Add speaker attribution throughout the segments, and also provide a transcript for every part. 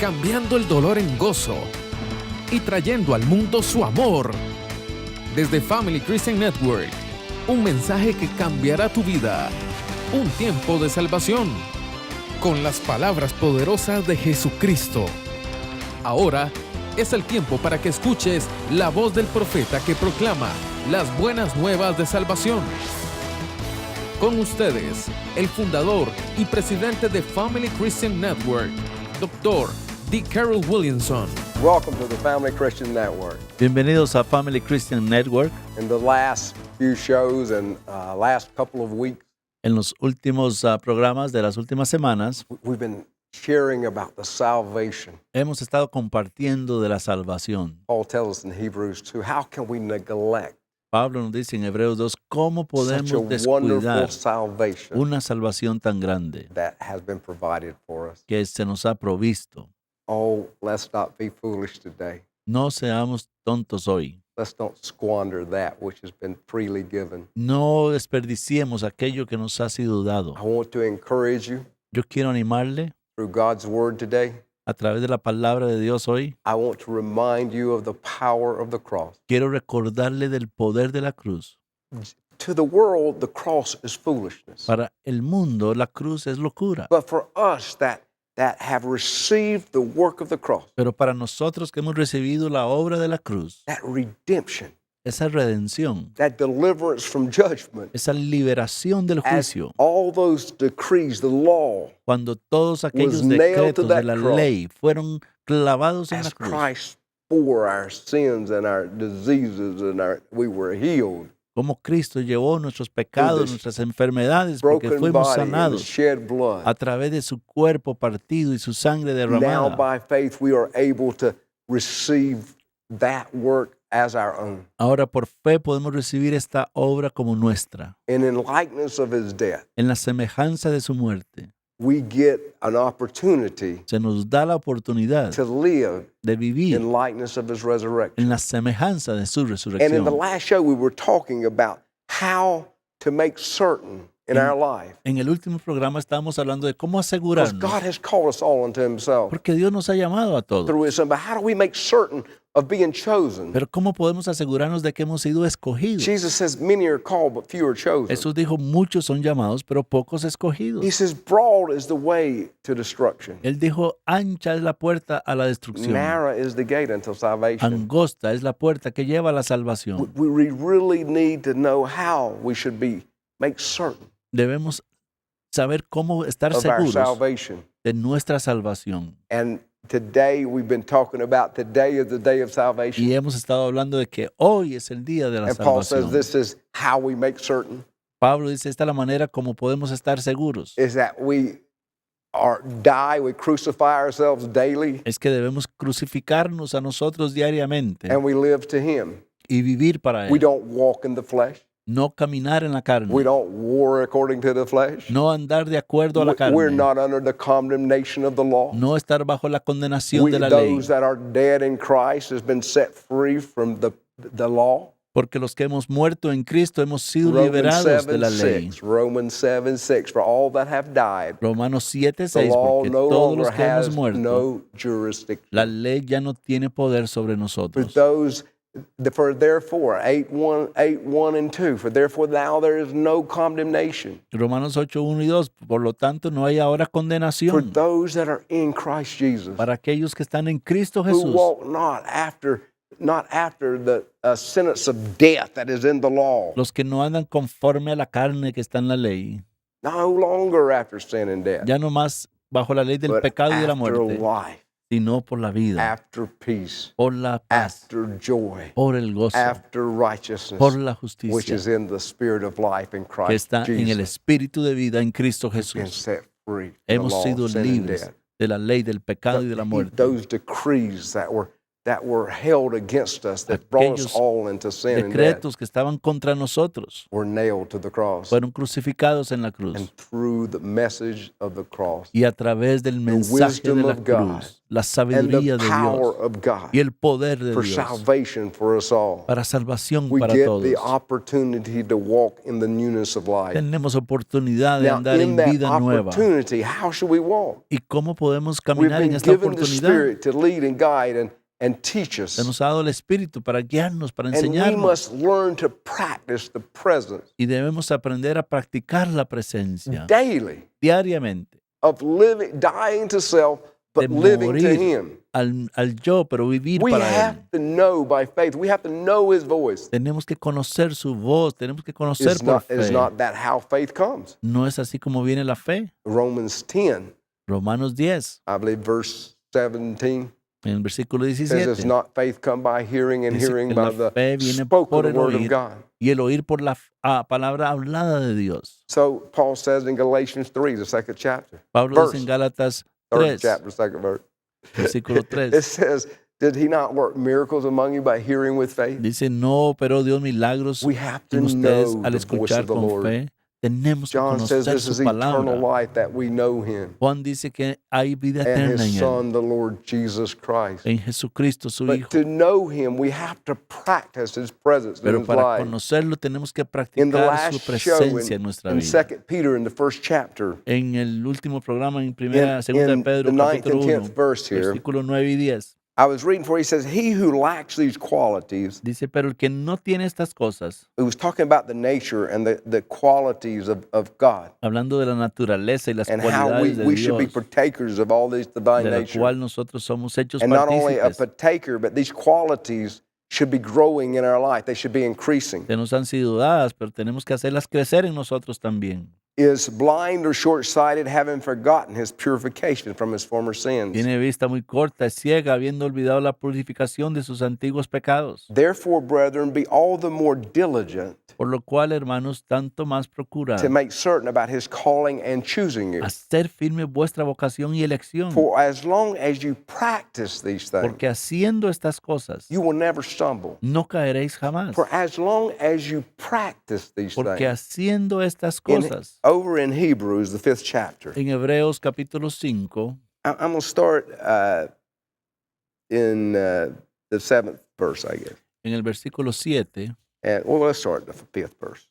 Speaker 1: cambiando el dolor en gozo y trayendo al mundo su amor. Desde Family Christian Network, un mensaje que cambiará tu vida. Un tiempo de salvación, con las palabras poderosas de Jesucristo. Ahora es el tiempo para que escuches la voz del profeta que proclama las buenas nuevas de salvación. Con ustedes, el fundador y presidente de Family Christian Network, Dr. D. Carroll Williamson.
Speaker 2: Welcome to the Family Christian Network.
Speaker 3: Bienvenidos a Family Christian Network.
Speaker 2: In the last few shows and last couple of weeks,
Speaker 3: En los últimos programas de las últimas semanas,
Speaker 2: we've been sharing about the salvation.
Speaker 3: hemos estado compartiendo de la salvación.
Speaker 2: Paul tells us in Hebrews 2, how can we neglect
Speaker 3: Pablo nos dice en Hebreos 2, ¿cómo
Speaker 2: such
Speaker 3: podemos
Speaker 2: a wonderful
Speaker 3: descuidar
Speaker 2: salvation
Speaker 3: una salvación tan grande
Speaker 2: that has been provided for us?
Speaker 3: que se nos ha provisto?
Speaker 2: Oh, let's not be foolish today.
Speaker 3: No seamos tontos hoy.
Speaker 2: Let's don't squander that which has been freely given.
Speaker 3: No desperdiciemos aquello que nos ha sido dado.
Speaker 2: I want to encourage you
Speaker 3: Yo quiero animarle
Speaker 2: through God's word today.
Speaker 3: a través de la palabra de Dios hoy.
Speaker 2: I want to remind you of the power of the cross.
Speaker 3: Quiero recordarle del poder de la cruz.
Speaker 2: To the world, the cross is foolishness.
Speaker 3: Para el mundo, la cruz es locura.
Speaker 2: But for us that have received the work of the cross,
Speaker 3: Pero para nosotros que hemos recibido la obra de la cruz,
Speaker 2: that redemption,
Speaker 3: esa redención,
Speaker 2: that deliverance from judgment,
Speaker 3: esa liberación del
Speaker 2: as
Speaker 3: juicio,
Speaker 2: all those decrees, the law,
Speaker 3: cuando todos aquellos
Speaker 2: nailed to
Speaker 3: decretos de
Speaker 2: that
Speaker 3: la
Speaker 2: cross,
Speaker 3: ley fueron clavados en la
Speaker 2: as
Speaker 3: cruz,
Speaker 2: Christ bore our sins and our diseases and we were healed,
Speaker 3: como Cristo llevó nuestros pecados,
Speaker 2: this
Speaker 3: nuestras enfermedades, porque
Speaker 2: broken
Speaker 3: fuimos
Speaker 2: body and the
Speaker 3: sanados
Speaker 2: shed blood.
Speaker 3: a través de su cuerpo partido y su sangre
Speaker 2: Now
Speaker 3: derramada.
Speaker 2: by faith we are able to receive that work as our own.
Speaker 3: Ahora por fe podemos recibir esta obra como nuestra.
Speaker 2: And in likeness of his death,
Speaker 3: En la semejanza de su muerte,
Speaker 2: we get an opportunity
Speaker 3: se nos da la oportunidad
Speaker 2: to live
Speaker 3: de vivir
Speaker 2: in likeness of his resurrection.
Speaker 3: en la semejanza de su
Speaker 2: And in
Speaker 3: resurrección.
Speaker 2: the last show, we were talking about how to make certain in our life,
Speaker 3: En el último programa estábamos hablando de cómo
Speaker 2: because
Speaker 3: asegurarnos,
Speaker 2: God has called us all unto himself
Speaker 3: porque Dios nos ha llamado a todos.
Speaker 2: through his son. But how do we make certain of being chosen?
Speaker 3: Pero ¿cómo podemos asegurarnos de que hemos sido escogidos?
Speaker 2: Jesus says, many are called, but few are chosen.
Speaker 3: Jesús dijo, muchos son llamados, pero pocos escogidos.
Speaker 2: He says, broad is the way to destruction.
Speaker 3: Él dijo, ancha es la puerta a la destrucción,
Speaker 2: Narrow is the gate unto salvation.
Speaker 3: angosta es la puerta que lleva a la salvación.
Speaker 2: We really need to know how we should make certain
Speaker 3: Debemos saber cómo estar
Speaker 2: of our
Speaker 3: seguros
Speaker 2: salvation.
Speaker 3: de nuestra salvación.
Speaker 2: And today we've been talking about today is the day of salvation.
Speaker 3: Y hemos estado hablando de que hoy es el día de la
Speaker 2: And Paul says
Speaker 3: salvación.
Speaker 2: this is how we make certain,
Speaker 3: Pablo dice, esta es la manera como podemos estar seguros.
Speaker 2: is that we we crucify ourselves daily,
Speaker 3: Es que debemos crucificarnos a nosotros diariamente
Speaker 2: and we live to him.
Speaker 3: y vivir para
Speaker 2: We
Speaker 3: Él.
Speaker 2: don't walk in the flesh.
Speaker 3: No caminar en la carne.
Speaker 2: We don't war according to the flesh.
Speaker 3: No andar de acuerdo a la
Speaker 2: We're
Speaker 3: carne.
Speaker 2: not under the condemnation of the law.
Speaker 3: No estar bajo la condenación de la ley.
Speaker 2: Those that are dead in Christ has been set free from the law.
Speaker 3: Porque los que hemos muerto en Cristo hemos sido
Speaker 2: Romans
Speaker 3: liberados de la ley.
Speaker 2: 7:6. Romans 7:6. For all that have died,
Speaker 3: Romanos
Speaker 2: the
Speaker 3: 7:6,
Speaker 2: law
Speaker 3: porque
Speaker 2: no
Speaker 3: todos
Speaker 2: longer
Speaker 3: los que hemos
Speaker 2: has
Speaker 3: muerto,
Speaker 2: no jurisdiction.
Speaker 3: la ley ya no tiene poder sobre
Speaker 2: For
Speaker 3: nosotros.
Speaker 2: those, for therefore, 8:1 and 2. For therefore now there is no condemnation
Speaker 3: Romanos 8:1 y 2, por lo tanto no hay ahora
Speaker 2: for
Speaker 3: condenación
Speaker 2: those that are in Christ Jesus,
Speaker 3: para aquellos que están en Cristo
Speaker 2: who
Speaker 3: Jesús,
Speaker 2: walk not after the sentence of death that is in the law,
Speaker 3: los que no andan conforme a la carne que está en la ley,
Speaker 2: no longer after sin and death,
Speaker 3: ya no más bajo la ley del
Speaker 2: but
Speaker 3: pecado y de la
Speaker 2: after
Speaker 3: muerte,
Speaker 2: life,
Speaker 3: sino por la vida,
Speaker 2: after peace,
Speaker 3: por la paz,
Speaker 2: after joy,
Speaker 3: por el gozo,
Speaker 2: after righteousness,
Speaker 3: por la
Speaker 2: which
Speaker 3: justicia
Speaker 2: is in the spirit of life in
Speaker 3: que
Speaker 2: Christ
Speaker 3: está en el
Speaker 2: Jesus,
Speaker 3: espíritu de vida en Cristo
Speaker 2: been
Speaker 3: Jesús.
Speaker 2: set free from the
Speaker 3: Hemos
Speaker 2: law
Speaker 3: sido
Speaker 2: of sin and
Speaker 3: libres
Speaker 2: death.
Speaker 3: de la ley del pecado y de la muerte.
Speaker 2: Those decrees that were that were held against us, that brought us
Speaker 3: Aquellos
Speaker 2: all into sin and death,
Speaker 3: decretos que estaban contra nosotros
Speaker 2: were nailed to the cross.
Speaker 3: fueron crucificados en la
Speaker 2: And
Speaker 3: cruz.
Speaker 2: through the message of the cross
Speaker 3: Y a través del mensaje de
Speaker 2: wisdom
Speaker 3: la
Speaker 2: of God
Speaker 3: cruz, la
Speaker 2: and
Speaker 3: sabiduría
Speaker 2: the
Speaker 3: de
Speaker 2: power
Speaker 3: Dios
Speaker 2: of God
Speaker 3: y el poder de
Speaker 2: for
Speaker 3: Dios
Speaker 2: salvation for us all,
Speaker 3: para salvación
Speaker 2: we
Speaker 3: para
Speaker 2: get
Speaker 3: todos,
Speaker 2: the opportunity to walk in the newness of life.
Speaker 3: tenemos oportunidad de
Speaker 2: Now,
Speaker 3: andar
Speaker 2: in
Speaker 3: en
Speaker 2: that
Speaker 3: vida nueva.
Speaker 2: opportunity, how should we walk?
Speaker 3: ¿Y cómo podemos
Speaker 2: We've
Speaker 3: caminar en
Speaker 2: been
Speaker 3: esta
Speaker 2: given the
Speaker 3: oportunidad?
Speaker 2: Spirit to lead and guide and teach
Speaker 3: Se
Speaker 2: us.
Speaker 3: nos ha dado el Espíritu para guiarnos, para
Speaker 2: And we
Speaker 3: enseñarnos.
Speaker 2: must learn to practice the presence
Speaker 3: Y debemos aprender a practicar la presencia
Speaker 2: daily
Speaker 3: diariamente.
Speaker 2: of living, dying to self,
Speaker 3: De
Speaker 2: but living to
Speaker 3: morir
Speaker 2: Him.
Speaker 3: al yo, pero vivir
Speaker 2: We
Speaker 3: para
Speaker 2: have
Speaker 3: Él.
Speaker 2: to know by faith. We have to know His voice.
Speaker 3: Tenemos que conocer su voz, tenemos que conocer por
Speaker 2: Is
Speaker 3: fe.
Speaker 2: not that how faith comes?
Speaker 3: No es así como viene la fe.
Speaker 2: Romans 10,
Speaker 3: Romanos 10,
Speaker 2: I believe, verse 17
Speaker 3: en el versículo
Speaker 2: says, "It's
Speaker 3: 17.
Speaker 2: not faith come by hearing, and
Speaker 3: Dice
Speaker 2: hearing
Speaker 3: que
Speaker 2: by
Speaker 3: la
Speaker 2: the
Speaker 3: fe viene por
Speaker 2: spoken
Speaker 3: el
Speaker 2: word of
Speaker 3: oír
Speaker 2: God."
Speaker 3: y el oír por la palabra hablada de Dios.
Speaker 2: So Paul says in Galatians 3, the second chapter,
Speaker 3: Pablo dice en Gálatas
Speaker 2: third
Speaker 3: 3,
Speaker 2: chapter, second verse,
Speaker 3: versículo
Speaker 2: it
Speaker 3: 3,
Speaker 2: says, "Did He not work miracles among you by hearing with faith?"
Speaker 3: dice, no operó Dios milagros
Speaker 2: We have to
Speaker 3: en ustedes
Speaker 2: know
Speaker 3: al
Speaker 2: the voice
Speaker 3: escuchar
Speaker 2: of the
Speaker 3: con
Speaker 2: Lord.
Speaker 3: fe. Tenemos que
Speaker 2: John says
Speaker 3: conocer
Speaker 2: this
Speaker 3: su
Speaker 2: is eternal
Speaker 3: palabra.
Speaker 2: life, that we know Him
Speaker 3: Juan dice que hay vida
Speaker 2: and
Speaker 3: eterna
Speaker 2: His
Speaker 3: en Él,
Speaker 2: Son, the Lord Jesus Christ.
Speaker 3: en Jesucristo su
Speaker 2: But
Speaker 3: Hijo.
Speaker 2: to know Him, we have to practice His presence in
Speaker 3: Pero
Speaker 2: His
Speaker 3: para
Speaker 2: life.
Speaker 3: conocerlo tenemos que
Speaker 2: In the
Speaker 3: practicar su
Speaker 2: last show
Speaker 3: presencia en nuestra
Speaker 2: in
Speaker 3: vida.
Speaker 2: 2 Peter, in the first chapter,
Speaker 3: En el último programa, en
Speaker 2: in,
Speaker 3: primera, segunda de
Speaker 2: in
Speaker 3: Pedro,
Speaker 2: the 9th
Speaker 3: capítulo
Speaker 2: and
Speaker 3: 1,
Speaker 2: 10th verse here,
Speaker 3: versículo 9 y 10,
Speaker 2: I was reading for you, he says, "He who lacks these qualities,"
Speaker 3: dice, pero el que no tiene estas cosas,
Speaker 2: it was talking about the nature and the qualities of God
Speaker 3: hablando de la naturaleza y las
Speaker 2: and how
Speaker 3: cualidades de
Speaker 2: we should be
Speaker 3: Dios,
Speaker 2: partakers of all this divine
Speaker 3: de la
Speaker 2: nature.
Speaker 3: cual nosotros somos hechos
Speaker 2: And not only a
Speaker 3: partícipes,
Speaker 2: partaker, but these qualities should be growing in our life. They should be increasing.
Speaker 3: que nos han sido dadas, pero tenemos que hacerlas crecer en nosotros también.
Speaker 2: Is blind or short-sighted, having forgotten his purification from his former sins.
Speaker 3: Tiene vista muy corta, es ciega, habiendo olvidado la purificación de sus antiguos pecados.
Speaker 2: Therefore, brethren, be all the more diligent
Speaker 3: Por lo cual, hermanos, tanto más procurad
Speaker 2: to make certain about his calling and choosing you.
Speaker 3: hacer firme vuestra vocación y elección,
Speaker 2: For as long as you practice these things,
Speaker 3: porque haciendo estas cosas
Speaker 2: you will never stumble.
Speaker 3: no caeréis jamás.
Speaker 2: For as long as you practice these
Speaker 3: Porque
Speaker 2: things,
Speaker 3: haciendo estas
Speaker 2: in,
Speaker 3: cosas,
Speaker 2: over in Hebrews, the 5th chapter,
Speaker 3: en Hebreos capítulo 5,
Speaker 2: I'm going to start in the 7th verse, I guess.
Speaker 3: en el versículo 7,
Speaker 2: And well, let's start the 5th verse.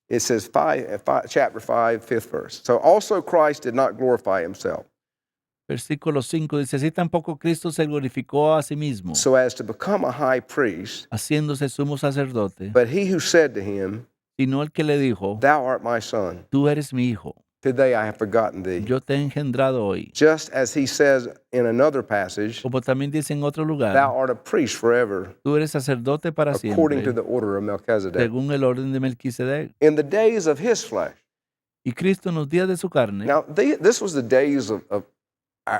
Speaker 2: It says, chapter 5, 5th verse. So also Christ did not glorify himself,
Speaker 3: versículo 5 dice, así tampoco Cristo se glorificó a sí mismo,
Speaker 2: so as to become a high priest,
Speaker 3: haciéndose sumo sacerdote,
Speaker 2: but he who said to him,
Speaker 3: sino el que le dijo,
Speaker 2: "Thou art my son,
Speaker 3: tú eres mi hijo,
Speaker 2: today I have begotten thee."
Speaker 3: yo te he engendrado hoy.
Speaker 2: Just as he says in another passage,
Speaker 3: Como también dice en otro lugar,
Speaker 2: "Thou art a priest forever,
Speaker 3: tú eres sacerdote para
Speaker 2: according to
Speaker 3: siempre,
Speaker 2: the order of Melchizedek."
Speaker 3: según el orden de Melquisedec.
Speaker 2: In the days of his flesh.
Speaker 3: Y Cristo en los días de su carne,
Speaker 2: Now, this was the days of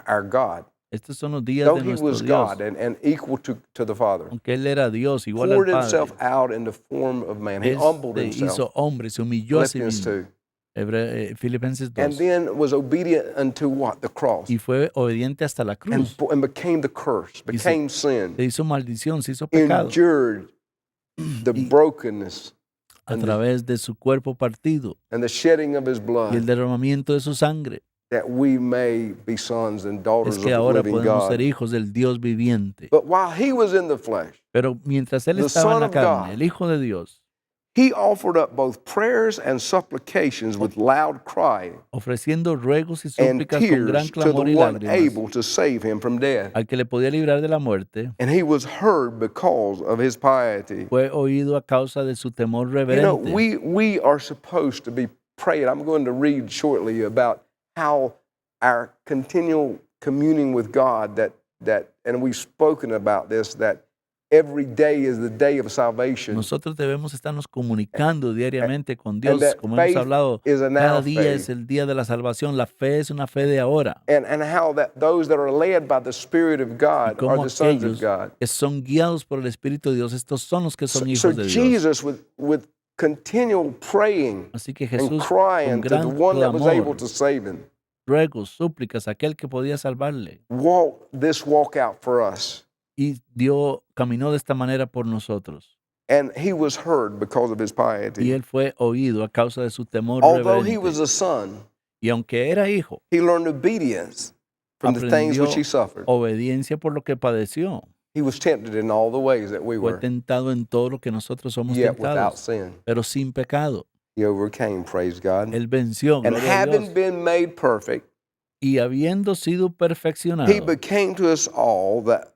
Speaker 2: our God.
Speaker 3: estos son los días
Speaker 2: Though
Speaker 3: de
Speaker 2: he
Speaker 3: nuestro
Speaker 2: was
Speaker 3: Dios,
Speaker 2: God and equal to the Father,
Speaker 3: aunque Él era Dios, igual al
Speaker 2: poured
Speaker 3: Padre,
Speaker 2: himself out in the form of man. He
Speaker 3: Él
Speaker 2: humbled
Speaker 3: se
Speaker 2: himself.
Speaker 3: hizo hombre, se humilló a sí
Speaker 2: Philippians
Speaker 3: mismo.
Speaker 2: 2.
Speaker 3: Filipenses
Speaker 2: And
Speaker 3: 2.
Speaker 2: then was obedient unto what? The cross.
Speaker 3: Y fue obediente hasta la cruz.
Speaker 2: And became the curse,
Speaker 3: Y se-
Speaker 2: became sin,
Speaker 3: Se hizo maldición, se hizo pecado
Speaker 2: endured the
Speaker 3: Y-
Speaker 2: brokenness
Speaker 3: a través de su cuerpo partido
Speaker 2: and the shedding of his
Speaker 3: y el
Speaker 2: blood,
Speaker 3: derramamiento de su sangre.
Speaker 2: that we may be sons and daughters
Speaker 3: Es
Speaker 2: of
Speaker 3: que
Speaker 2: the
Speaker 3: ahora
Speaker 2: living
Speaker 3: podemos
Speaker 2: God.
Speaker 3: ser hijos del Dios viviente.
Speaker 2: But while he was in the flesh,
Speaker 3: Pero mientras Él
Speaker 2: The
Speaker 3: estaba
Speaker 2: Son
Speaker 3: en la
Speaker 2: of
Speaker 3: carne,
Speaker 2: God,
Speaker 3: el Hijo de Dios,
Speaker 2: he offered up both prayers and supplications with loud crying
Speaker 3: ofreciendo ruegos y
Speaker 2: and
Speaker 3: súplicas con gran
Speaker 2: tears to the
Speaker 3: clamor y
Speaker 2: one
Speaker 3: lágrimas
Speaker 2: able to save him from death.
Speaker 3: al que le podía librar de la muerte,
Speaker 2: And he was heard because of his piety.
Speaker 3: fue oído a causa de su temor
Speaker 2: You know,
Speaker 3: reverente.
Speaker 2: we are supposed to be praying. I'm going to read shortly about how our continual communing with God, and we've spoken about this, that every day is the day of salvation.
Speaker 3: Nosotros debemos estarnos comunicando diariamente con
Speaker 2: And
Speaker 3: Dios,
Speaker 2: that
Speaker 3: como hemos
Speaker 2: faith
Speaker 3: hablado.
Speaker 2: is a now
Speaker 3: Cada día
Speaker 2: faith.
Speaker 3: es el día de la salvación. La fe es una fe de ahora.
Speaker 2: And how that those that are led by the Spirit of
Speaker 3: Y
Speaker 2: God are
Speaker 3: como
Speaker 2: the sons of
Speaker 3: aquellos
Speaker 2: God.
Speaker 3: que son guiados por el Espíritu de Dios, estos son los que son
Speaker 2: So
Speaker 3: hijos de Dios.
Speaker 2: Jesus, with continual praying
Speaker 3: Así que
Speaker 2: and
Speaker 3: Jesús, con
Speaker 2: crying to the
Speaker 3: gran
Speaker 2: one that was able
Speaker 3: clamor,
Speaker 2: to save him,
Speaker 3: ruegos, súplicas, aquel que podía salvarle.
Speaker 2: walk out for us.
Speaker 3: y caminó de esta manera por nosotros.
Speaker 2: And he was heard because of his
Speaker 3: Y
Speaker 2: piety.
Speaker 3: él fue oído a causa de su temor
Speaker 2: Although he was
Speaker 3: reverente.
Speaker 2: a son,
Speaker 3: Y aunque era hijo,
Speaker 2: he learned obedience from the things
Speaker 3: aprendió
Speaker 2: which he suffered.
Speaker 3: obediencia por lo que padeció.
Speaker 2: He was tempted in all the ways that we
Speaker 3: Fue
Speaker 2: were,
Speaker 3: tentado en todo lo que nosotros somos
Speaker 2: yet without
Speaker 3: tentados,
Speaker 2: sin.
Speaker 3: pero sin pecado.
Speaker 2: He overcame, praise God.
Speaker 3: Él venció,
Speaker 2: And
Speaker 3: gloria a
Speaker 2: having
Speaker 3: Dios.
Speaker 2: been made perfect,
Speaker 3: Y habiendo sido
Speaker 2: he
Speaker 3: perfeccionado,
Speaker 2: became to us all that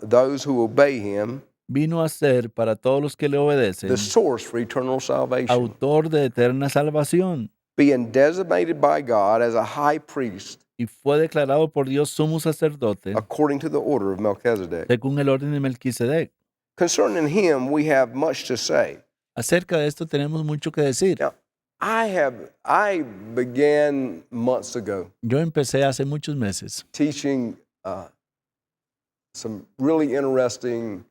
Speaker 2: those who obey him
Speaker 3: vino a ser para todos los que le obedecen
Speaker 2: the source for eternal salvation,
Speaker 3: autor de eterna salvación,
Speaker 2: being designated by God as a high priest
Speaker 3: y fue declarado por Dios sumo sacerdote
Speaker 2: according to the order of Melchizedek.
Speaker 3: según el orden de Melquisedec.
Speaker 2: Concerning him, we have much to say.
Speaker 3: Acerca de esto tenemos mucho que decir.
Speaker 2: Now, I began months ago
Speaker 3: Yo empecé hace muchos meses
Speaker 2: teaching some really interesting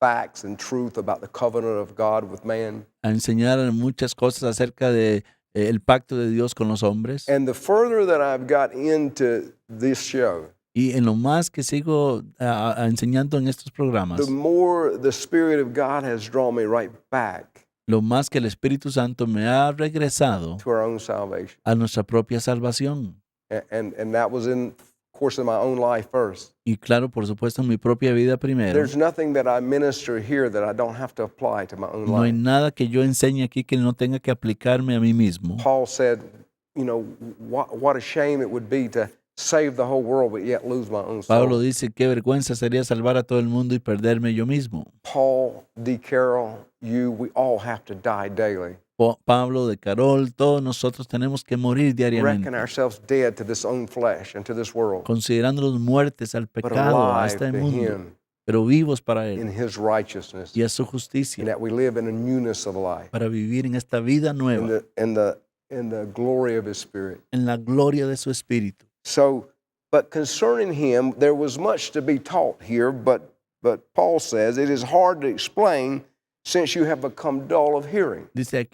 Speaker 2: facts and truth about the covenant of God with man.
Speaker 3: a enseñar muchas cosas acerca de el pacto de Dios con los hombres.
Speaker 2: And the further that I've got into this show,
Speaker 3: Y en lo más que sigo enseñando en estos programas,
Speaker 2: the more the Spirit of God has drawn me right back
Speaker 3: lo más que el Espíritu Santo me ha regresado
Speaker 2: to our own salvation.
Speaker 3: a nuestra propia salvación.
Speaker 2: And that was in course in my own life first.
Speaker 3: Y claro, por supuesto, en mi propia vida primero.
Speaker 2: There's nothing that I minister here that I don't have to apply to my own
Speaker 3: No hay
Speaker 2: life.
Speaker 3: nada que yo enseñe aquí que no tenga que aplicarme a mí mismo.
Speaker 2: Paul said, you know, what a shame it would be to save the whole world but yet lose my own
Speaker 3: Pablo
Speaker 2: soul.
Speaker 3: dice, qué vergüenza sería salvar a todo el mundo y perderme yo mismo.
Speaker 2: Paul, D. Carroll, you, we all have to die daily.
Speaker 3: Pablo, de Carol, todos nosotros tenemos que morir diariamente,
Speaker 2: Reckon ourselves dead to this own flesh and to this world,
Speaker 3: considerándolos muertes al
Speaker 2: but
Speaker 3: pecado, a
Speaker 2: alive
Speaker 3: este
Speaker 2: to
Speaker 3: mundo,
Speaker 2: Him
Speaker 3: pero vivos para
Speaker 2: in
Speaker 3: Él
Speaker 2: His righteousness,
Speaker 3: y a su
Speaker 2: and
Speaker 3: justicia,
Speaker 2: that we live in a newness of life,
Speaker 3: para vivir en esta vida
Speaker 2: in
Speaker 3: nueva,
Speaker 2: the glory of His Spirit.
Speaker 3: en la gloria de su Espíritu.
Speaker 2: So, but concerning Him, there was much to be taught here, but Paul says it is hard to explain since you have become dull of hearing.
Speaker 3: Dice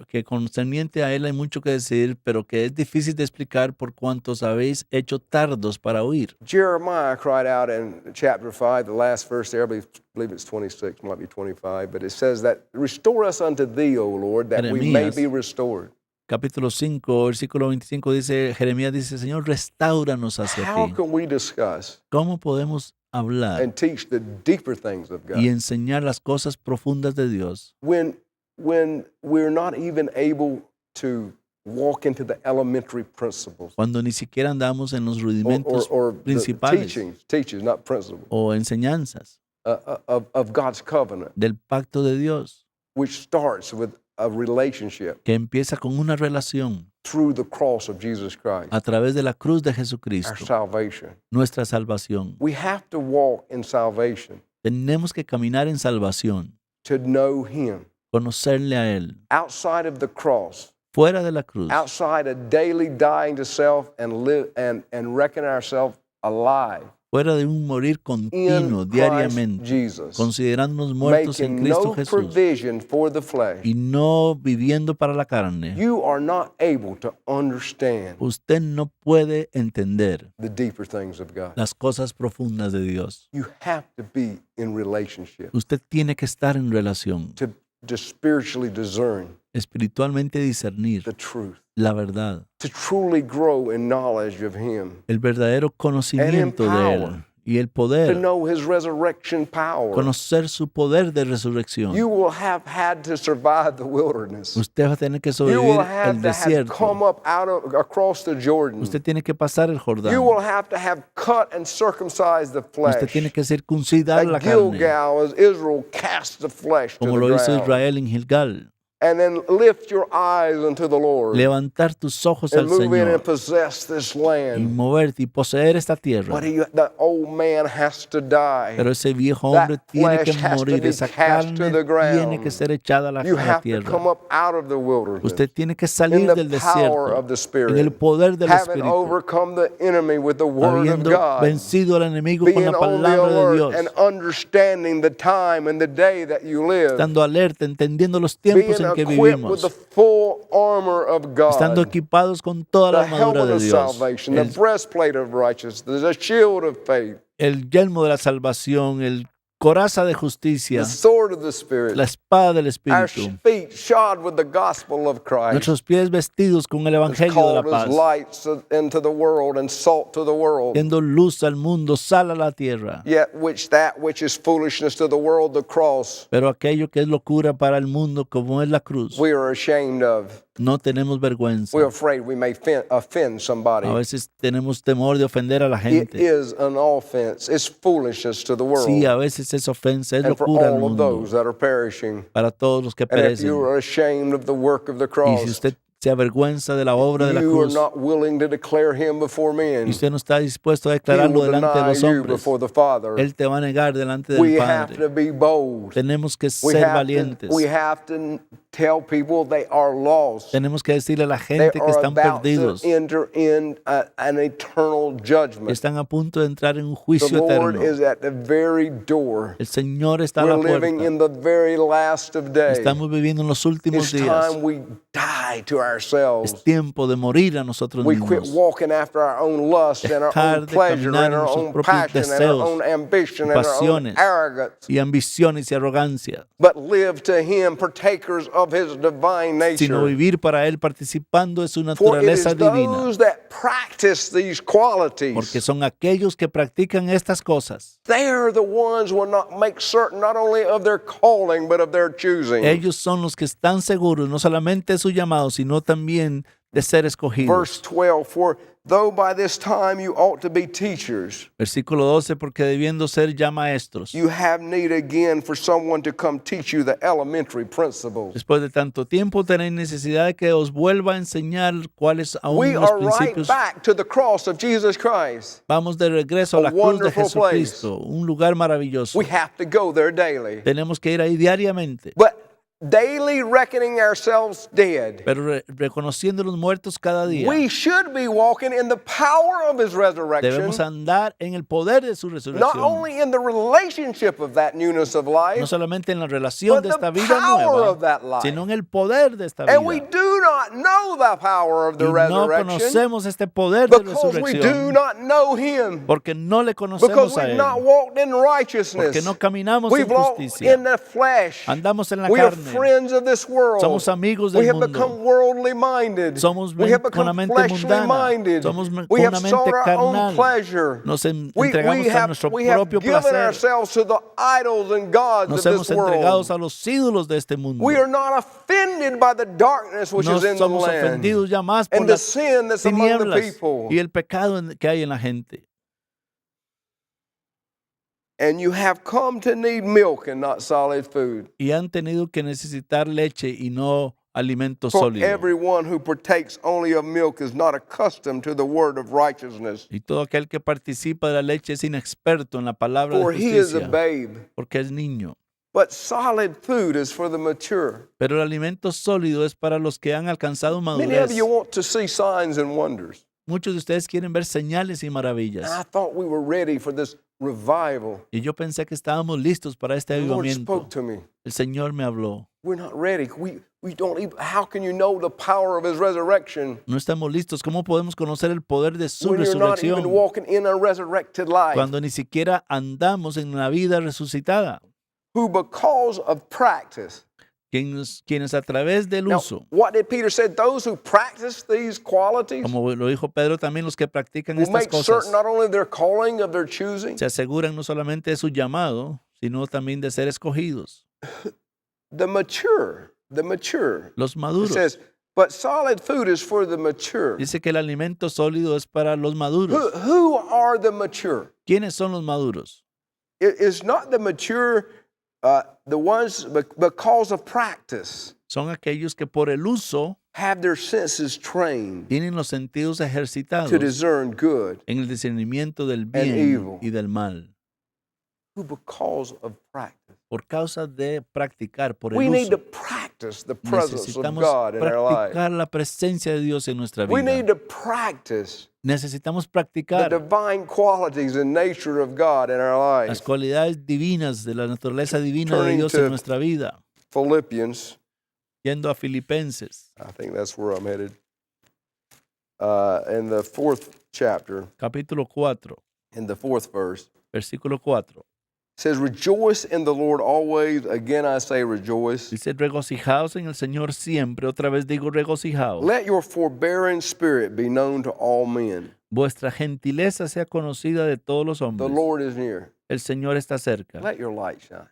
Speaker 3: que concerniente a Él hay mucho que decir, pero que es difícil de explicar por cuantos habéis hecho tardos para oír.
Speaker 2: Jeremiah cried out in chapter 5, the last verse there, I believe it's 26, might be 25, but it says that, restore us unto thee, O Lord, that we may
Speaker 3: Jeremías.
Speaker 2: be restored.
Speaker 3: Capítulo 5, versículo 25 dice, Jeremías dice, Señor, restauranos hacia
Speaker 2: How
Speaker 3: ti.
Speaker 2: can we discuss
Speaker 3: ¿Cómo podemos hablar
Speaker 2: and teach the deeper things of God
Speaker 3: y enseñar las cosas profundas de Dios
Speaker 2: when we're not even able to walk into the elementary principles
Speaker 3: cuando ni siquiera andamos en los
Speaker 2: or,
Speaker 3: rudimentos
Speaker 2: or the
Speaker 3: principales
Speaker 2: teachings, not principles,
Speaker 3: o enseñanzas
Speaker 2: of God's covenant,
Speaker 3: del pacto de Dios,
Speaker 2: which starts with a relationship
Speaker 3: que empieza con una relación
Speaker 2: through the cross of Jesus Christ,
Speaker 3: a través de la cruz de
Speaker 2: our
Speaker 3: Jesucristo,
Speaker 2: salvation.
Speaker 3: nuestra salvación.
Speaker 2: We have to walk in salvation
Speaker 3: Tenemos que caminar en salvación,
Speaker 2: to know Him.
Speaker 3: conocerle a Él,
Speaker 2: Outside of the cross,
Speaker 3: fuera de la cruz,
Speaker 2: outside of daily dying to self and live and reckon ourselves alive
Speaker 3: fuera de un morir continuo
Speaker 2: in Christ
Speaker 3: diariamente,
Speaker 2: Jesus,
Speaker 3: considerándonos muertos en
Speaker 2: making
Speaker 3: Cristo
Speaker 2: no
Speaker 3: Jesús
Speaker 2: provision for the flesh.
Speaker 3: y no viviendo para la carne.
Speaker 2: You are not able to understand
Speaker 3: Usted no puede entender
Speaker 2: the deeper things of God.
Speaker 3: las cosas profundas de Dios.
Speaker 2: You have to be in relationship
Speaker 3: Usted tiene que estar en relación,
Speaker 2: to spiritually discern
Speaker 3: espiritualmente discernir
Speaker 2: the truth,
Speaker 3: la verdad,
Speaker 2: to truly grow in knowledge of Him,
Speaker 3: el verdadero conocimiento de Él y el
Speaker 2: to
Speaker 3: poder,
Speaker 2: know His resurrection power.
Speaker 3: conocer su poder de resurrección.
Speaker 2: You will have had to survive the wilderness.
Speaker 3: Usted va a tener que
Speaker 2: You
Speaker 3: sobrevivir
Speaker 2: will
Speaker 3: el
Speaker 2: have to have come
Speaker 3: desierto.
Speaker 2: up across the Jordan.
Speaker 3: Usted tiene que pasar el Jordán.
Speaker 2: You will have to have cut and circumcised the
Speaker 3: Usted
Speaker 2: flesh.
Speaker 3: tiene que circuncidar la
Speaker 2: At
Speaker 3: carne,
Speaker 2: Gilgal, as Israel cast the flesh to
Speaker 3: como
Speaker 2: the
Speaker 3: lo hizo
Speaker 2: ground.
Speaker 3: Israel en Gilgal.
Speaker 2: And then lift your eyes unto the Lord
Speaker 3: Levantar tus ojos
Speaker 2: and
Speaker 3: al
Speaker 2: move in and
Speaker 3: Señor
Speaker 2: possess this
Speaker 3: y
Speaker 2: land.
Speaker 3: moverte y poseer esta tierra.
Speaker 2: But the old man has to die.
Speaker 3: Pero ese viejo
Speaker 2: That
Speaker 3: hombre tiene que
Speaker 2: flesh has to
Speaker 3: morir,
Speaker 2: be
Speaker 3: esa
Speaker 2: cast to
Speaker 3: carne
Speaker 2: the ground.
Speaker 3: tiene que ser echada a la
Speaker 2: You have to
Speaker 3: tierra.
Speaker 2: come up out of the wilderness
Speaker 3: Usted tiene que
Speaker 2: in
Speaker 3: salir del
Speaker 2: the power
Speaker 3: desierto
Speaker 2: of the
Speaker 3: en el
Speaker 2: Spirit,
Speaker 3: poder del
Speaker 2: having
Speaker 3: Espíritu,
Speaker 2: overcome the enemy with the word of
Speaker 3: habiendo
Speaker 2: God,
Speaker 3: vencido al enemigo con
Speaker 2: being
Speaker 3: la
Speaker 2: on the
Speaker 3: palabra de
Speaker 2: alert
Speaker 3: Dios,
Speaker 2: and understanding the time and the day that you live,
Speaker 3: estando alerta, entendiendo los tiempos
Speaker 2: being
Speaker 3: en que
Speaker 2: equipped with
Speaker 3: vivimos,
Speaker 2: the full armor of
Speaker 3: estando
Speaker 2: God,
Speaker 3: equipados con toda la
Speaker 2: the
Speaker 3: armadura
Speaker 2: helmet
Speaker 3: de
Speaker 2: of
Speaker 3: Dios,
Speaker 2: salvation, the
Speaker 3: el,
Speaker 2: breastplate of righteousness, the shield of faith,
Speaker 3: el yelmo de la salvación, el coraza de
Speaker 2: the
Speaker 3: justicia,
Speaker 2: sword of the Spirit,
Speaker 3: la espada del
Speaker 2: our
Speaker 3: Espíritu,
Speaker 2: feet shod with the gospel of Christ,
Speaker 3: nuestros pies vestidos con el
Speaker 2: is
Speaker 3: Evangelio de la
Speaker 2: called as
Speaker 3: paz,
Speaker 2: lights into the world and salt to the world.
Speaker 3: siendo luz al mundo, sal a la tierra.
Speaker 2: Yet that which is foolishness to the world, the cross,
Speaker 3: Pero aquello que es locura para el mundo, como es la cruz,
Speaker 2: we are ashamed of.
Speaker 3: no tenemos vergüenza.
Speaker 2: We're afraid we may offend somebody.
Speaker 3: A veces tenemos temor de ofender a la
Speaker 2: It
Speaker 3: gente.
Speaker 2: is an offense. It's foolishness to the world
Speaker 3: Sí, a veces es ofensa, es
Speaker 2: and for
Speaker 3: locura al
Speaker 2: all of
Speaker 3: mundo
Speaker 2: those that are perishing.
Speaker 3: para todos los que
Speaker 2: And if
Speaker 3: perecen.
Speaker 2: you are ashamed of the work of the
Speaker 3: Y si
Speaker 2: cross,
Speaker 3: usted se avergüenza de la obra de la
Speaker 2: you are
Speaker 3: cruz
Speaker 2: not willing to declare him before
Speaker 3: y
Speaker 2: men.
Speaker 3: usted no está dispuesto a
Speaker 2: He
Speaker 3: declararlo
Speaker 2: will
Speaker 3: delante de
Speaker 2: deny
Speaker 3: los
Speaker 2: you
Speaker 3: hombres,
Speaker 2: before the Father.
Speaker 3: Él te va a negar delante del
Speaker 2: We have
Speaker 3: Padre.
Speaker 2: to be bold.
Speaker 3: Tenemos que
Speaker 2: We
Speaker 3: ser
Speaker 2: have
Speaker 3: valientes.
Speaker 2: we have to tell people they are lost.
Speaker 3: Tenemos que decirle a la
Speaker 2: They
Speaker 3: gente que
Speaker 2: are
Speaker 3: están
Speaker 2: about
Speaker 3: perdidos,
Speaker 2: to enter in an eternal
Speaker 3: que
Speaker 2: judgment.
Speaker 3: están a punto de entrar en un
Speaker 2: The
Speaker 3: juicio
Speaker 2: Lord
Speaker 3: eterno.
Speaker 2: is at the very door.
Speaker 3: El Señor está a la
Speaker 2: We're living
Speaker 3: puerta.
Speaker 2: in the very last of days.
Speaker 3: Estamos viviendo en los últimos
Speaker 2: It's
Speaker 3: días.
Speaker 2: time we die to
Speaker 3: Es
Speaker 2: ourselves.
Speaker 3: tiempo de morir a nosotros
Speaker 2: We quit
Speaker 3: mismos.
Speaker 2: walking after our own lust and our
Speaker 3: Dejar
Speaker 2: own
Speaker 3: de
Speaker 2: pleasure
Speaker 3: caminar
Speaker 2: and
Speaker 3: en
Speaker 2: our
Speaker 3: nuestros
Speaker 2: own
Speaker 3: propios
Speaker 2: passion and our
Speaker 3: deseos
Speaker 2: own ambition
Speaker 3: y
Speaker 2: and our own
Speaker 3: pasiones.
Speaker 2: arrogance,
Speaker 3: Y ambiciones y arrogancia,
Speaker 2: but live to Him, partakers of His divine
Speaker 3: sino
Speaker 2: nature.
Speaker 3: vivir para Él participando de su
Speaker 2: For it is
Speaker 3: naturaleza divina.
Speaker 2: those that practice these
Speaker 3: Porque
Speaker 2: qualities,
Speaker 3: son aquellos que practican estas cosas.
Speaker 2: they are the ones who will not make certain not only of their calling but of their choosing.
Speaker 3: Ellos son los que están seguros no solamente de su llamado, sino también de ser escogidos.
Speaker 2: Verse 12, for though by this time you ought to be teachers,
Speaker 3: Versículo 12, porque debiendo ser ya maestros,
Speaker 2: you have need again for someone to come teach you the elementary principles.
Speaker 3: después de tanto tiempo tenéis necesidad de que os vuelva a enseñar cuáles aún
Speaker 2: We
Speaker 3: los
Speaker 2: are right
Speaker 3: principios.
Speaker 2: back to the cross of Jesus Christ.
Speaker 3: Vamos de regreso a
Speaker 2: A
Speaker 3: la cruz de
Speaker 2: wonderful
Speaker 3: Jesucristo, un lugar maravilloso.
Speaker 2: We have to go there daily.
Speaker 3: Tenemos que ir ahí diariamente,
Speaker 2: But daily reckoning ourselves dead,
Speaker 3: pero reconociendo los muertos cada día.
Speaker 2: we should be walking in the power of His resurrection,
Speaker 3: Debemos andar en el poder de su
Speaker 2: not
Speaker 3: resurrección,
Speaker 2: only in the relationship of that newness of
Speaker 3: no
Speaker 2: life,
Speaker 3: solamente en la relación
Speaker 2: but
Speaker 3: de
Speaker 2: the
Speaker 3: esta vida
Speaker 2: power of that
Speaker 3: nueva,
Speaker 2: life.
Speaker 3: sino en el poder de esta
Speaker 2: And we
Speaker 3: vida.
Speaker 2: do not know the power of the
Speaker 3: Y no
Speaker 2: resurrection
Speaker 3: conocemos este poder de
Speaker 2: because we do
Speaker 3: resurrección
Speaker 2: not know Him,
Speaker 3: porque no le
Speaker 2: because
Speaker 3: conocemos a
Speaker 2: we've
Speaker 3: Él,
Speaker 2: not walked in righteousness.
Speaker 3: porque no caminamos
Speaker 2: We've
Speaker 3: en
Speaker 2: walked
Speaker 3: justicia,
Speaker 2: in the flesh.
Speaker 3: andamos en la
Speaker 2: We are
Speaker 3: carne,
Speaker 2: friends of this world.
Speaker 3: somos amigos
Speaker 2: We
Speaker 3: del
Speaker 2: have
Speaker 3: mundo,
Speaker 2: become worldly minded.
Speaker 3: somos
Speaker 2: We have
Speaker 3: con
Speaker 2: become
Speaker 3: la mente
Speaker 2: fleshly
Speaker 3: mundana,
Speaker 2: minded.
Speaker 3: somos
Speaker 2: We
Speaker 3: con
Speaker 2: have
Speaker 3: una
Speaker 2: sought
Speaker 3: mente
Speaker 2: our own
Speaker 3: carnal,
Speaker 2: pleasure.
Speaker 3: nos entregamos a nuestro
Speaker 2: We have
Speaker 3: propio
Speaker 2: given
Speaker 3: placer,
Speaker 2: ourselves to the idols and gods
Speaker 3: nos
Speaker 2: of
Speaker 3: hemos
Speaker 2: this
Speaker 3: entregados
Speaker 2: world.
Speaker 3: a los ídolos de este mundo.
Speaker 2: We are not offended by the darkness which
Speaker 3: No
Speaker 2: is in the
Speaker 3: somos
Speaker 2: land
Speaker 3: ofendidos ya más por
Speaker 2: and the
Speaker 3: las
Speaker 2: sin that's among the
Speaker 3: tinieblas
Speaker 2: people.
Speaker 3: y el pecado que hay en la gente.
Speaker 2: And you have come to need milk and not solid food.
Speaker 3: Y han tenido que necesitar leche y no alimento
Speaker 2: For
Speaker 3: sólido.
Speaker 2: everyone who partakes only of milk is not accustomed to the word of righteousness,
Speaker 3: Y todo aquel que participa de la leche es inexperto en la palabra
Speaker 2: for
Speaker 3: de
Speaker 2: he is a
Speaker 3: justicia,
Speaker 2: babe.
Speaker 3: porque es niño.
Speaker 2: But solid food is for the mature.
Speaker 3: Pero el alimento sólido es para los que han alcanzado
Speaker 2: Many
Speaker 3: madurez.
Speaker 2: of you want to see signs and wonders.
Speaker 3: Muchos de ustedes quieren ver señales y
Speaker 2: And
Speaker 3: maravillas.
Speaker 2: I thought we were ready for this revival.
Speaker 3: Y yo pensé que estábamos listos para este
Speaker 2: The Lord
Speaker 3: avivamiento.
Speaker 2: spoke to me.
Speaker 3: El Señor me habló.
Speaker 2: We're not ready. We don't even, how can you know the power of His resurrection
Speaker 3: No estamos listos. ¿Cómo podemos conocer el poder de su
Speaker 2: when you're not even
Speaker 3: resurrección
Speaker 2: walking in a resurrected life?
Speaker 3: cuando ni siquiera andamos en la vida resucitada?
Speaker 2: Who because of practice.
Speaker 3: Quienes a través del
Speaker 2: Now,
Speaker 3: uso,
Speaker 2: what did Peter say? Those who practice these qualities
Speaker 3: como lo dijo Pedro, también los que practican
Speaker 2: will
Speaker 3: estas
Speaker 2: make
Speaker 3: cosas
Speaker 2: certain not only their calling of their choosing,
Speaker 3: se aseguran no solamente de su llamado, sino también de ser escogidos.
Speaker 2: the mature.
Speaker 3: Los
Speaker 2: It
Speaker 3: maduros.
Speaker 2: says, but solid food is for the mature.
Speaker 3: Dice que el alimento sólido es para los maduros.
Speaker 2: Who are the mature?
Speaker 3: ¿Quiénes son los maduros?
Speaker 2: It is not the mature, the ones because of practice
Speaker 3: Son aquellos que por el uso
Speaker 2: have their senses trained
Speaker 3: tienen los sentidos ejercitados
Speaker 2: to discern good,
Speaker 3: en el discernimiento del
Speaker 2: evil.
Speaker 3: bien y del mal.
Speaker 2: who because of practice.
Speaker 3: Por causa de practicar, por
Speaker 2: We
Speaker 3: el
Speaker 2: need to
Speaker 3: uso.
Speaker 2: practice the presence of
Speaker 3: Necesitamos
Speaker 2: God in our life.
Speaker 3: practicar la presencia de Dios en nuestra
Speaker 2: We need
Speaker 3: vida.
Speaker 2: to practice
Speaker 3: Necesitamos
Speaker 2: the
Speaker 3: practicar
Speaker 2: divine qualities and nature of God in our
Speaker 3: las
Speaker 2: life.
Speaker 3: cualidades divinas de la naturaleza divina de
Speaker 2: Turning
Speaker 3: Dios
Speaker 2: to
Speaker 3: en nuestra vida.
Speaker 2: Philippians
Speaker 3: Yendo a Filipenses,
Speaker 2: I think that's where I'm headed. In the 4th chapter,
Speaker 3: capítulo 4,
Speaker 2: in the 4th verse,
Speaker 3: versículo 4.
Speaker 2: it says, "Rejoice in the Lord always." Again, I say rejoice.
Speaker 3: Dice, regocijaos en el Señor siempre. Otra vez digo, regocijaos.
Speaker 2: Let your forbearing spirit be known to all men.
Speaker 3: Vuestra gentileza sea conocida de todos los
Speaker 2: The
Speaker 3: hombres.
Speaker 2: Lord is near.
Speaker 3: El Señor está cerca.
Speaker 2: Let your light shine.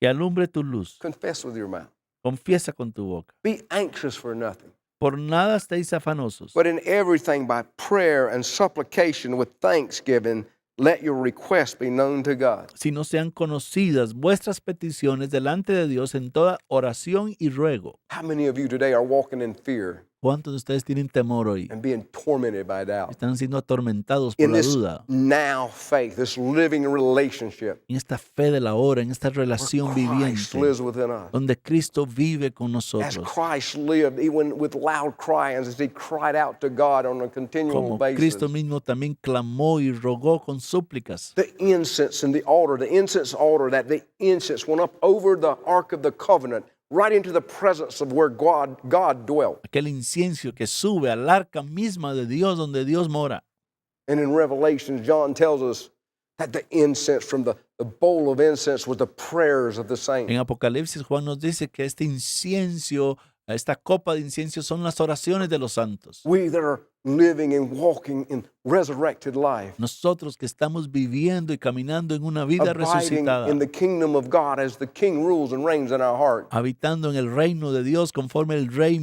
Speaker 3: Que alumbre tu luz.
Speaker 2: Confess with your mouth.
Speaker 3: Confiesa con tu boca.
Speaker 2: Be anxious for nothing,
Speaker 3: Por nada estéis afanosos,
Speaker 2: but in everything by prayer and supplication with thanksgiving, let your requests be known to God.
Speaker 3: si no sean conocidas vuestras peticiones delante de Dios en toda oración y ruego.
Speaker 2: How many of you today are walking in fear
Speaker 3: ¿Cuántos de ustedes tienen temor hoy?
Speaker 2: and being tormented by doubt?
Speaker 3: Están siendo atormentados por
Speaker 2: In
Speaker 3: la
Speaker 2: this
Speaker 3: duda.
Speaker 2: now faith, this living relationship
Speaker 3: En esta fe de la hora, en esta
Speaker 2: where
Speaker 3: relación
Speaker 2: Christ
Speaker 3: viviente,
Speaker 2: lives within us.
Speaker 3: donde Cristo vive con
Speaker 2: As
Speaker 3: nosotros.
Speaker 2: Christ lived, even with loud cryings, as he cried out to God on a continual
Speaker 3: Como
Speaker 2: basis.
Speaker 3: Cristo mismo también clamó y rogó con súplicas.
Speaker 2: The incense in the altar, the incense altar, that the incense went up over the Ark of the Covenant, right into the presence of where God dwelt.
Speaker 3: Aquel incienso que sube al arca misma de Dios, donde Dios mora.
Speaker 2: And in Revelation, John tells us that the incense from the bowl of incense was the prayers of the saints.
Speaker 3: En Apocalipsis, Juan nos dice que este incienso, esta copa de incienso son las oraciones de los santos.
Speaker 2: We that are living and walking in resurrected life,
Speaker 3: Nosotros que estamos viviendo y caminando en una vida
Speaker 2: abiding
Speaker 3: resucitada,
Speaker 2: in the kingdom of God as the King rules and reigns in our heart,
Speaker 3: habitando en el reino de Dios conforme el Rey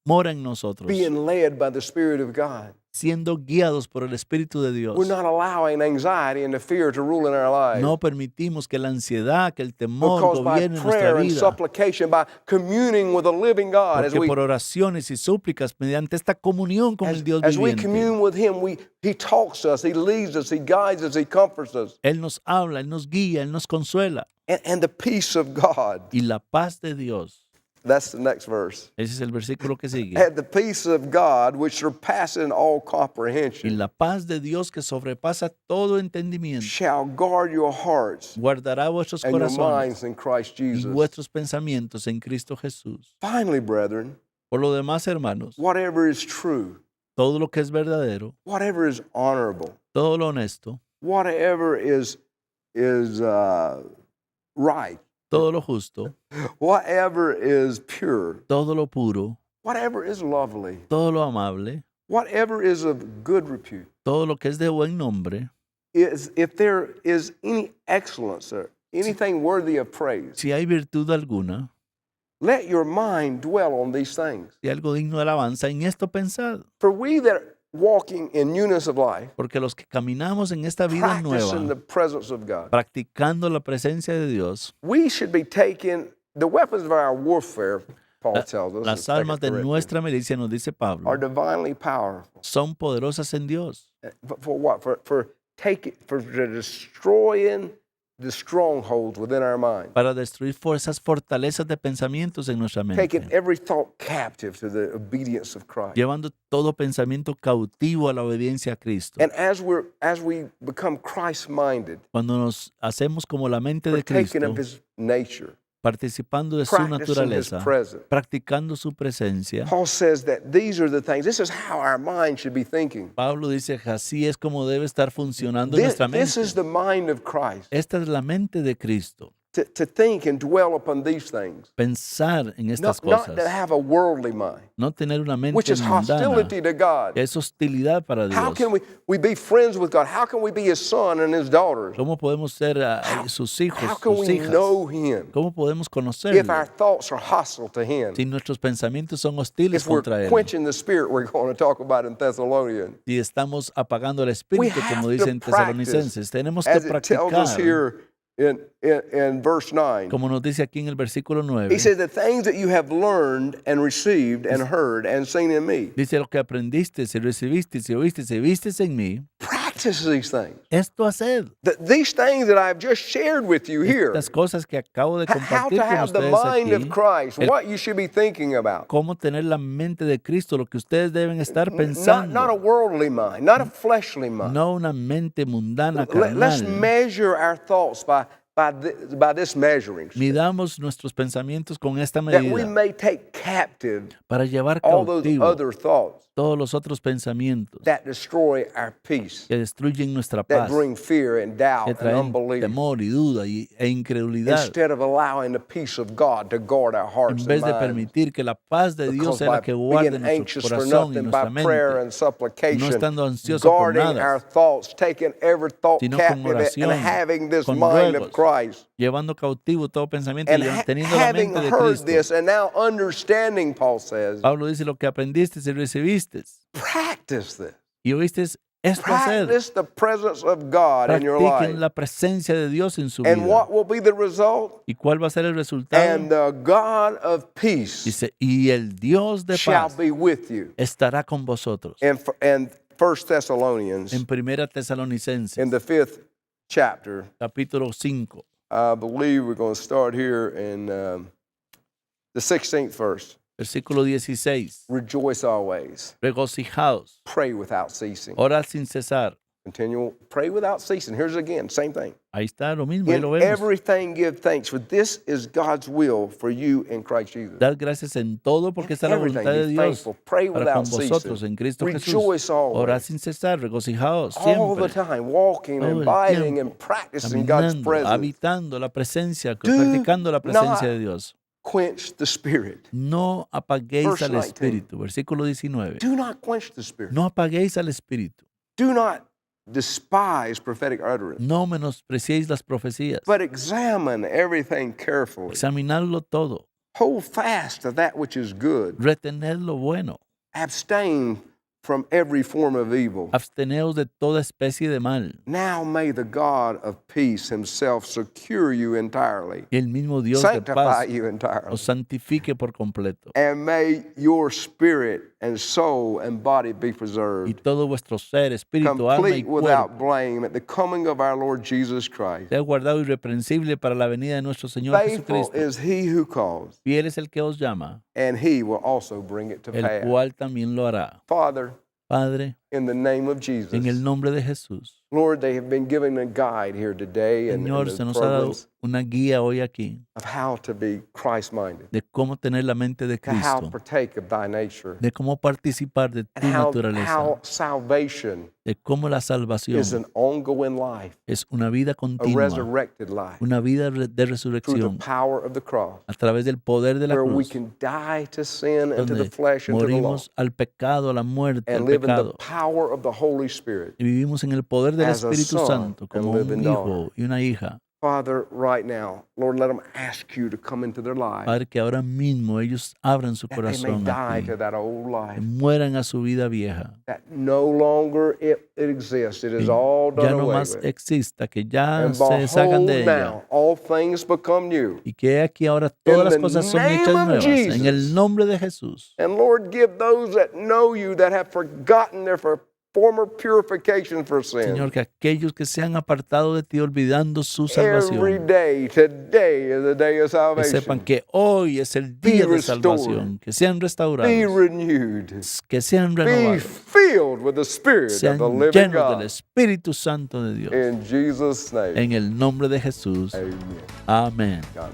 Speaker 3: mora en nosotros,
Speaker 2: being led by the Spirit of God.
Speaker 3: siendo guiados por el Espíritu de Dios.
Speaker 2: We're not allowing anxiety and the fear to rule in our lives.
Speaker 3: No permitimos que la ansiedad, que el temor
Speaker 2: Because by
Speaker 3: gobierne nuestra
Speaker 2: prayer and
Speaker 3: vida.
Speaker 2: supplication, by communing with the living God,
Speaker 3: Porque por oraciones y súplicas, mediante esta comunión con el Dios
Speaker 2: as we
Speaker 3: viviente,
Speaker 2: commune with Him, He talks to us, He leads us, He guides us, He comforts us.
Speaker 3: Él nos habla, Él nos guía, Él nos consuela.
Speaker 2: And the peace of God,
Speaker 3: Y la paz de Dios,
Speaker 2: that's the next verse.
Speaker 3: ese es el versículo que sigue.
Speaker 2: And the peace of God, which surpasses all
Speaker 3: Y
Speaker 2: comprehension,
Speaker 3: la paz de Dios que sobrepasa todo entendimiento,
Speaker 2: shall guard your hearts
Speaker 3: guardará vuestros
Speaker 2: and your
Speaker 3: corazones
Speaker 2: minds in Christ
Speaker 3: y
Speaker 2: Jesus.
Speaker 3: vuestros pensamientos en Cristo Jesús.
Speaker 2: Finally, brethren,
Speaker 3: Por lo demás, hermanos,
Speaker 2: whatever is true,
Speaker 3: todo lo que es verdadero,
Speaker 2: whatever is honorable,
Speaker 3: todo lo honesto,
Speaker 2: whatever is right,
Speaker 3: todo lo justo,
Speaker 2: whatever is pure,
Speaker 3: todo lo puro,
Speaker 2: whatever is lovely,
Speaker 3: todo lo amable,
Speaker 2: whatever is of good repute,
Speaker 3: todo lo que es de buen nombre,
Speaker 2: if there is any excellence or anything worthy of praise,
Speaker 3: si hay virtud alguna,
Speaker 2: let your mind dwell on these things.
Speaker 3: si algo digno de alabanza, en esto pensad.
Speaker 2: For we that are walking in newness of life,
Speaker 3: Porque los que caminamos en esta vida
Speaker 2: practicing the
Speaker 3: nueva,
Speaker 2: presence of God,
Speaker 3: practicando la presencia de Dios,
Speaker 2: we should be taking the weapons of our warfare, Paul tells us,
Speaker 3: las
Speaker 2: in 2
Speaker 3: armas de
Speaker 2: Corinthians,
Speaker 3: nuestra milicia, nos dice Pablo,
Speaker 2: are divinely powerful.
Speaker 3: son poderosas en Dios.
Speaker 2: For what? For destroying the strongholds within our mind.
Speaker 3: Para destruir esas fortalezas de pensamientos en nuestra
Speaker 2: Taking
Speaker 3: mente,
Speaker 2: every thought captive to the obedience of Christ.
Speaker 3: llevando todo pensamiento cautivo a la obediencia a Cristo.
Speaker 2: And as we become Christ-minded,
Speaker 3: Cuando nos hacemos como la mente de
Speaker 2: partaking
Speaker 3: Cristo,
Speaker 2: of His nature,
Speaker 3: participando de su
Speaker 2: practicing His
Speaker 3: naturaleza,
Speaker 2: presence,
Speaker 3: practicando su presencia,
Speaker 2: Paul says that these are the things. This is how our mind should be thinking.
Speaker 3: Pablo dice que así es como debe estar funcionando nuestra
Speaker 2: This is
Speaker 3: mente.
Speaker 2: the mind of Christ.
Speaker 3: Esta es la mente de Cristo.
Speaker 2: To think and dwell upon these things.
Speaker 3: Pensar en estas
Speaker 2: Not to
Speaker 3: cosas,
Speaker 2: have a worldly mind,
Speaker 3: no tener una
Speaker 2: which
Speaker 3: mente
Speaker 2: is
Speaker 3: mundana,
Speaker 2: hostility to God.
Speaker 3: que es hostilidad para
Speaker 2: How
Speaker 3: Dios.
Speaker 2: can we be friends with God? How can we be His son and His daughters?
Speaker 3: ¿Cómo podemos ser sus hijos,
Speaker 2: How can
Speaker 3: sus
Speaker 2: we
Speaker 3: hijas?
Speaker 2: know Him
Speaker 3: ¿Cómo podemos
Speaker 2: if our
Speaker 3: conocerlo
Speaker 2: thoughts are hostile to Him?
Speaker 3: si nuestros pensamientos son hostiles
Speaker 2: If we're
Speaker 3: contra Él?
Speaker 2: quenching the spirit we're going to talk about in Thessalonians.
Speaker 3: Si estamos apagando el
Speaker 2: We
Speaker 3: espíritu,
Speaker 2: have
Speaker 3: como
Speaker 2: to
Speaker 3: dicen
Speaker 2: practice,
Speaker 3: tesalonicenses, tenemos que
Speaker 2: as it tells us
Speaker 3: practicar,
Speaker 2: here in verse 9.
Speaker 3: como nos dice aquí en el versículo
Speaker 2: He
Speaker 3: 9,
Speaker 2: says, the things that you have learned and received and heard and seen in me,
Speaker 3: dice lo que aprendiste, si recibiste, si oíste, si viste en mí,
Speaker 2: practice these things.
Speaker 3: esto haced.
Speaker 2: These things that I've just shared with you here,
Speaker 3: Estas cosas que acabo de
Speaker 2: how
Speaker 3: compartir
Speaker 2: to
Speaker 3: con
Speaker 2: have the
Speaker 3: ustedes
Speaker 2: mind of
Speaker 3: aquí,
Speaker 2: Christ,
Speaker 3: el-
Speaker 2: what you should be thinking about.
Speaker 3: cómo tener la mente de Cristo, lo que ustedes deben estar
Speaker 2: Not a
Speaker 3: pensando,
Speaker 2: worldly mind, not a fleshly mind.
Speaker 3: no una mente mundana,
Speaker 2: Let's
Speaker 3: carnal.
Speaker 2: measure our thoughts by by this measuring stick,
Speaker 3: midamos nuestros pensamientos con esta
Speaker 2: that we
Speaker 3: medida
Speaker 2: may take captive
Speaker 3: para llevar
Speaker 2: all those
Speaker 3: cautivo
Speaker 2: other thoughts
Speaker 3: todos los otros pensamientos
Speaker 2: that destroy our peace,
Speaker 3: que destruyen nuestra
Speaker 2: that
Speaker 3: paz,
Speaker 2: bring fear and doubt
Speaker 3: que
Speaker 2: and
Speaker 3: traen
Speaker 2: unbelief,
Speaker 3: temor y duda e incredulidad,
Speaker 2: instead of allowing the peace of God to guard our
Speaker 3: en
Speaker 2: hearts
Speaker 3: vez
Speaker 2: and
Speaker 3: de
Speaker 2: minds.
Speaker 3: permitir que la paz de Dios
Speaker 2: Because
Speaker 3: sea la
Speaker 2: by
Speaker 3: que guarde
Speaker 2: being
Speaker 3: nuestro
Speaker 2: anxious for
Speaker 3: corazón y
Speaker 2: nothing, by
Speaker 3: nuestra
Speaker 2: prayer
Speaker 3: mente,
Speaker 2: and supplication,
Speaker 3: no estando ansioso por
Speaker 2: guarding
Speaker 3: nada,
Speaker 2: our thoughts, taking every thought
Speaker 3: sino con
Speaker 2: captive
Speaker 3: oración,
Speaker 2: and having this
Speaker 3: con
Speaker 2: mind of
Speaker 3: ruegos,
Speaker 2: Christ.
Speaker 3: llevando cautivo todo pensamiento
Speaker 2: And
Speaker 3: y teniendo la
Speaker 2: having
Speaker 3: mente de
Speaker 2: heard
Speaker 3: Cristo.
Speaker 2: this and now understanding, Paul says,
Speaker 3: Pablo dice, lo que aprendiste y recibiste
Speaker 2: practice this.
Speaker 3: y oíste esto hacer.
Speaker 2: Practice the presence of God in your life.
Speaker 3: Practiquen la presencia de Dios en su
Speaker 2: And
Speaker 3: vida.
Speaker 2: what will be the result?
Speaker 3: ¿Y cuál va a ser el resultado?
Speaker 2: And the God of peace
Speaker 3: Dice, y el Dios de
Speaker 2: shall
Speaker 3: paz
Speaker 2: be with you.
Speaker 3: estará con vosotros.
Speaker 2: And 1 Thessalonians,
Speaker 3: En Primera Tesalonicenses,
Speaker 2: in the 5th chapter,
Speaker 3: capítulo 5,
Speaker 2: I believe we're going to start here in the 16th verse.
Speaker 3: versículo 16.
Speaker 2: Rejoice always.
Speaker 3: Regocijaos,
Speaker 2: Pray without ceasing.
Speaker 3: orad sin cesar.
Speaker 2: Continual. Pray without ceasing. Here's again, same thing.
Speaker 3: Ahí está lo mismo, ahí
Speaker 2: In
Speaker 3: lo vemos.
Speaker 2: everything give thanks, for this is God's will for you in Christ Jesus.
Speaker 3: Dad gracias en todo porque está la
Speaker 2: Everything,
Speaker 3: voluntad de
Speaker 2: be
Speaker 3: Dios
Speaker 2: thankful. Pray
Speaker 3: para
Speaker 2: without
Speaker 3: con vosotros
Speaker 2: ceasing.
Speaker 3: en Cristo Jesús.
Speaker 2: Rejoice
Speaker 3: Orad
Speaker 2: always.
Speaker 3: sin cesar, regocijaos
Speaker 2: All the
Speaker 3: siempre.
Speaker 2: time, walking
Speaker 3: Todo
Speaker 2: and
Speaker 3: el
Speaker 2: abiding
Speaker 3: tiempo,
Speaker 2: and practicing God's
Speaker 3: Caminando,
Speaker 2: presence.
Speaker 3: habitando la presencia, practicando la presencia de Dios.
Speaker 2: Quench the spirit.
Speaker 3: No apaguéis
Speaker 2: Verse
Speaker 3: al
Speaker 2: 19.
Speaker 3: Espíritu. Versículo 19.
Speaker 2: Do not quench the spirit.
Speaker 3: No apaguéis al Espíritu.
Speaker 2: Do not despise prophetic utterance,
Speaker 3: No menospreciéis las profecías.
Speaker 2: but examine everything carefully.
Speaker 3: Examinadlo todo.
Speaker 2: Hold fast to that which is good.
Speaker 3: Retened lo bueno.
Speaker 2: Abstain from every form of evil.
Speaker 3: Absteneos de toda especie de mal.
Speaker 2: Now may the God of peace himself secure you entirely,
Speaker 3: Y el mismo Dios de
Speaker 2: sanctify
Speaker 3: paz
Speaker 2: you entirely,
Speaker 3: os santifique por completo.
Speaker 2: and may your spirit and soul and body be
Speaker 3: Y
Speaker 2: preserved,
Speaker 3: todo vuestro ser, espíritu, alma y
Speaker 2: complete without
Speaker 3: cuerpo
Speaker 2: blame at the coming of our Lord Jesus Christ.
Speaker 3: sea guardado irreprensible para la venida de nuestro Señor
Speaker 2: Faithful
Speaker 3: Jesucristo.
Speaker 2: is he who calls,
Speaker 3: Fiel es el que os llama,
Speaker 2: and he will also bring it to
Speaker 3: el
Speaker 2: pass.
Speaker 3: cual también lo hará.
Speaker 2: Father,
Speaker 3: Padre,
Speaker 2: in the name of
Speaker 3: en el
Speaker 2: Jesus,
Speaker 3: nombre de Jesús.
Speaker 2: Lord, they have been given a guide here today and
Speaker 3: Señor,
Speaker 2: the
Speaker 3: se nos ha dado
Speaker 2: programs
Speaker 3: una guía hoy aquí
Speaker 2: of how to be Christ-minded,
Speaker 3: de cómo tener la mente de
Speaker 2: to how
Speaker 3: Cristo,
Speaker 2: partake of thy nature,
Speaker 3: de cómo participar de tu
Speaker 2: and how
Speaker 3: naturaleza,
Speaker 2: salvation
Speaker 3: de cómo la salvación
Speaker 2: is an ongoing life,
Speaker 3: es una vida
Speaker 2: a
Speaker 3: continua,
Speaker 2: resurrected life,
Speaker 3: una vida de
Speaker 2: through the
Speaker 3: resurrección
Speaker 2: power of the cross,
Speaker 3: a través del poder de la
Speaker 2: where we
Speaker 3: cruz,
Speaker 2: can die to sin and to the
Speaker 3: donde
Speaker 2: flesh and to the law,
Speaker 3: morimos al pecado, a la muerte, al
Speaker 2: and live in the
Speaker 3: pecado,
Speaker 2: power of the Holy Spirit.
Speaker 3: y vivimos en el poder del
Speaker 2: as a
Speaker 3: Espíritu
Speaker 2: son
Speaker 3: Santo como
Speaker 2: and live
Speaker 3: un
Speaker 2: in
Speaker 3: hijo y una hija.
Speaker 2: Father, right now, Lord, let them ask you to come into their lives,
Speaker 3: Padre, que ahora mismo ellos abran su
Speaker 2: that they may
Speaker 3: corazón a
Speaker 2: die
Speaker 3: ti,
Speaker 2: to that old
Speaker 3: que
Speaker 2: life,
Speaker 3: mueran a su vida vieja,
Speaker 2: that no longer it exists. It
Speaker 3: que
Speaker 2: is all
Speaker 3: ya
Speaker 2: done
Speaker 3: no
Speaker 2: away
Speaker 3: más
Speaker 2: with.
Speaker 3: exista, que ya
Speaker 2: And
Speaker 3: se deshagan de
Speaker 2: behold
Speaker 3: ella.
Speaker 2: now, all things become new.
Speaker 3: Y que aquí ahora todas las
Speaker 2: the
Speaker 3: cosas son
Speaker 2: name
Speaker 3: hechas
Speaker 2: of
Speaker 3: nuevas. En
Speaker 2: Jesus.
Speaker 3: el nombre de Jesús.
Speaker 2: And Lord, give those that know you that have forgotten their former purification for sin.
Speaker 3: Señor, que aquellos que se han apartado de ti olvidando su
Speaker 2: Every
Speaker 3: salvación,
Speaker 2: day, today is the day of
Speaker 3: que sepan
Speaker 2: salvation.
Speaker 3: que hoy es el día de
Speaker 2: restored.
Speaker 3: salvación, que sean
Speaker 2: Be
Speaker 3: restaurados,
Speaker 2: renewed.
Speaker 3: que sean
Speaker 2: Be
Speaker 3: renovados,
Speaker 2: filled with the Spirit
Speaker 3: sean
Speaker 2: of the living
Speaker 3: llenos del
Speaker 2: God.
Speaker 3: Espíritu Santo de Dios.
Speaker 2: In Jesus' name.
Speaker 3: En el nombre de Jesús.
Speaker 2: Amen.
Speaker 3: Amén.
Speaker 2: God.